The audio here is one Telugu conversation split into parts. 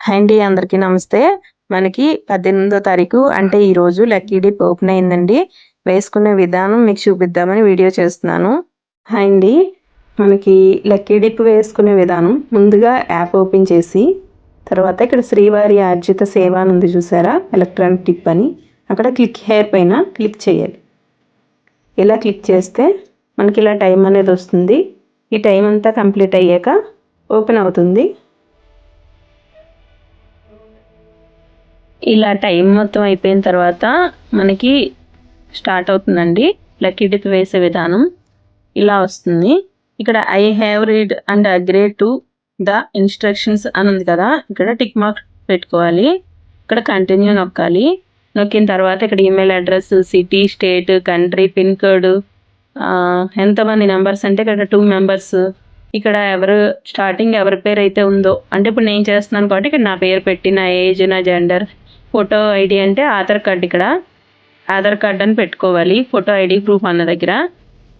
హాయ్ అండి, అందరికీ నమస్తే. మనకి 18వ తారీఖు అంటే ఈరోజు లక్కీ డిప్ ఓపెన్ అయిందండి. వేసుకునే విధానం మీకు చూపిద్దామని వీడియో చేస్తున్నాను. హాయ్ అండి, మనకి లక్కీ డిప్ వేసుకునే విధానం ముందుగా యాప్ ఓపెన్ చేసి తర్వాత ఇక్కడ శ్రీవారి ఆర్జిత సేవ అని ఉంది చూసారా, ఎలక్ట్రానిక్ డిప్ అని. అక్కడ క్లిక్ హెయిర్ పైన క్లిక్ చేయాలి. ఇలా క్లిక్ చేస్తే మనకి ఇలా టైం అనేది వస్తుంది. ఈ టైం అంతా కంప్లీట్ అయ్యాక ఓపెన్ అవుతుంది. ఇలా టైం మొత్తం అయిపోయిన తర్వాత మనకి స్టార్ట్ అవుతుందండి లక్కీ డిప్ వేసే విధానం. ఇలా వస్తుంది. ఇక్కడ I have read and agree to the instructions అని ఉంది కదా, ఇక్కడ టిక్ మార్క్ పెట్టుకోవాలి. ఇక్కడ కంటిన్యూ నొక్కాలి. నొక్కిన తర్వాత ఇక్కడ email address, city, state, country, pin code, ఎంతమంది నెంబర్స్ అంటే ఇక్కడ 2 మెంబర్స్. ఇక్కడ స్టార్టింగ్ ఎవరి పేరు అయితే ఉందో అంటే ఇప్పుడు నేను చేస్తున్నాను కాబట్టి ఇక్కడ నా పేరు పెట్టి, నా ఏజ్, నా జెండర్, ఫోటో ఐడి అంటే ఆధార్ కార్డ్, ఇక్కడ ఆధార్ కార్డ్ అని పెట్టుకోవాలి ఫోటో ఐడి ప్రూఫ్ అన్న దగ్గర.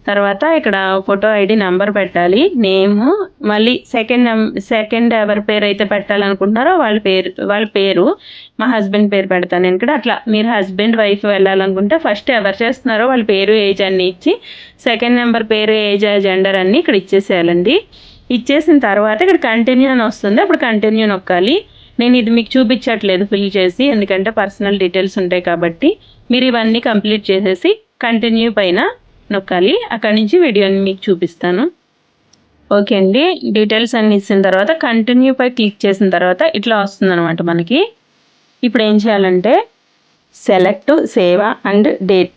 తర్వాత ఇక్కడ ఫోటో ఐడి నెంబర్ పెట్టాలి, నేము, మళ్ళీ సెకండ్ ఎవరి పేరు అయితే పెట్టాలనుకుంటున్నారో వాళ్ళ పేరు. మా హస్బెండ్ పేరు పెడతాను నేను ఇక్కడ. అట్లా మీరు హస్బెండ్ వైఫ్ వెళ్ళాలనుకుంటే ఫస్ట్ ఎవరు చేస్తున్నారో వాళ్ళ పేరు, ఏజ్ అన్నీ ఇచ్చి సెకండ్ నెంబర్ పేరు, ఏజ్, జెండర్ అన్నీ ఇక్కడ ఇచ్చేసేయాలండి. ఇచ్చేసిన తర్వాత ఇక్కడ కంటిన్యూ అని వస్తుంది, అప్పుడు కంటిన్యూ నొక్కాలి. నేను ఇది మీకు చూపించట్లేదు ఫిల్ చేసి, ఎందుకంటే పర్సనల్ డీటెయిల్స్ ఉంటాయి కాబట్టి. మీరు ఇవన్నీ కంప్లీట్ చేసేసి కంటిన్యూ పైన నొక్కాలి. అక్కడి నుంచి వీడియోని మీకు చూపిస్తాను. ఓకే అండి, డీటెయిల్స్ అన్ని ఇచ్చిన తర్వాత కంటిన్యూ పై క్లిక్ చేసిన తర్వాత ఇట్లా వస్తుంది అనమాట మనకి. ఇప్పుడు ఏం చేయాలంటే సెలెక్ట్ సేవ అండ్ డేట్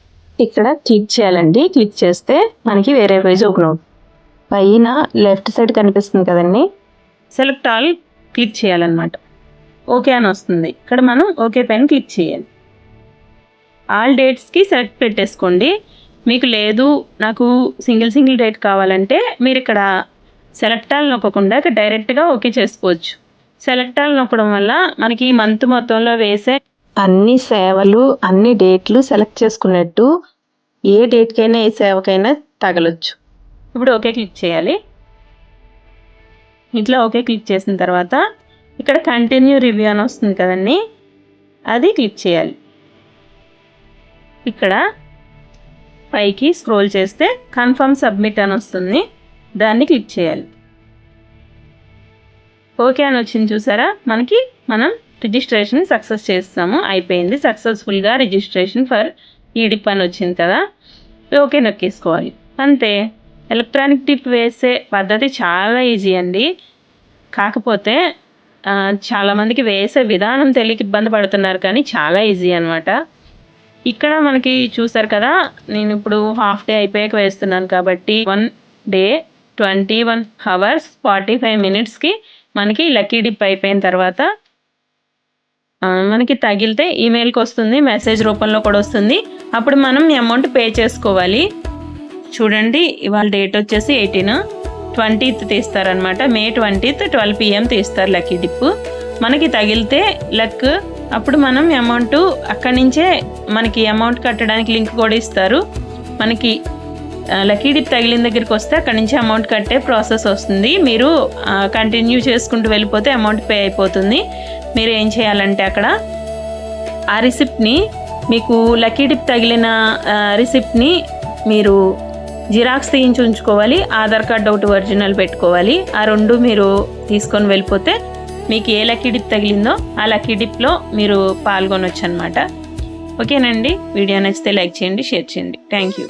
ఇక్కడ క్లిక్ చేయాలండి. క్లిక్ చేస్తే మనకి వేరే పేజ్ ఓపెన్ అవుతుంది. పైన లెఫ్ట్ సైడ్ కనిపిస్తుంది కదండి, సెలెక్ట్ ఆల్ క్లిక్ చేయాలన్నమాట. ఓకే అని వస్తుంది. ఇక్కడ మనం ఓకే పైన క్లిక్ చేయాలి. ఆల్ డేట్స్కి సెలెక్ట్ పెట్టేసుకోండి. మీకు లేదు నాకు సింగిల్ డేట్ కావాలంటే మీరు ఇక్కడ సెలెక్ట్ ఆల్ నొక్కకుండా ఇక్కడ డైరెక్ట్గా ఓకే చేసుకోవచ్చు. సెలెక్ట్ ఆల్ నొక్కడం వల్ల మనకి మంత్ మొత్తంలో వేసే అన్ని సేవలు, అన్ని డేట్లు సెలెక్ట్ చేసుకున్నట్టు ఏ డేట్కైనా ఏ సేవకైనా తగలొచ్చు. ఇప్పుడు ఓకే క్లిక్ చేయాలి. ఇట్లా ఓకే క్లిక్ చేసిన తర్వాత ఇక్కడ కంటిన్యూ రివ్యూ అని వస్తుంది కదండి, అది క్లిక్ చేయాలి. ఇక్కడ పైకి స్క్రోల్ చేస్తే కన్ఫర్మ్ సబ్మిట్ అని వస్తుంది, దాన్ని క్లిక్ చేయాలి. ఓకే అని వచ్చింది చూసారా, మనం రిజిస్ట్రేషన్ సక్సెస్ చేస్తాము, అయిపోయింది. సక్సెస్ఫుల్గా రిజిస్ట్రేషన్ ఫర్ ఈ డిప్ అని వచ్చింది కదా, ఓకే నొక్కేసుకోవాలి. అంతే. ఎలక్ట్రానిక్ డిప్ వేసే పద్ధతి చాలా ఈజీ అండి. కాకపోతే చాలామందికి వేసే విధానం తెలియక ఇబ్బంది పడుతున్నారు, కానీ చాలా ఈజీ అనమాట. ఇక్కడ మనకి చూసారు కదా, నేను ఇప్పుడు హాఫ్ డే అయిపోయాక వేస్తున్నాను కాబట్టి 1 డే 21 hours 45 minutesకి మనకి లక్కీ డిప్ అయిపోయిన తర్వాత మనకి తగిలితే ఈమెయిల్కి వస్తుంది, మెసేజ్ రూపంలో కూడా వస్తుంది. అప్పుడు మనం అమౌంట్ పే చేసుకోవాలి. చూడండి, ఇవాళ డేట్ వచ్చేసి 20th తీస్తారనమాట. మే 20th 12 PM తీస్తారు లక్కీ డిప్. మనకి తగిలితే లక్, అప్పుడు మనం అమౌంట్ అక్కడి నుంచే మనకి అమౌంట్ కట్టడానికి లింక్ కూడా ఇస్తారు. మనకి లక్కీ డిప్ తగిలిన దగ్గరికి వస్తే అక్కడి నుంచి అమౌంట్ కట్టే ప్రాసెస్ వస్తుంది. మీరు కంటిన్యూ చేసుకుంటూ వెళ్ళిపోతే అమౌంట్ పే అయిపోతుంది. మీరు ఏం చేయాలంటే అక్కడ ఆ రిసిప్ట్ని, మీకు లక్కీ డిప్ తగిలిన రిసిప్ట్ని మీరు జిరాక్స్ తీయించి ఉంచుకోవాలి. ఆధార్ కార్డ్ ఒకటి ఒరిజినల్ పెట్టుకోవాలి. ఆ 2 మీరు తీసుకొని వెళ్ళిపోతే మీకు ఏ లక్కీ డిప్ తగిలిందో ఆ లక్కీ డిప్లో మీరు పాల్గొనవచ్చు అనమాట. ఓకేనండి, వీడియో నచ్చితే లైక్ చేయండి, షేర్ చేయండి. Thank you.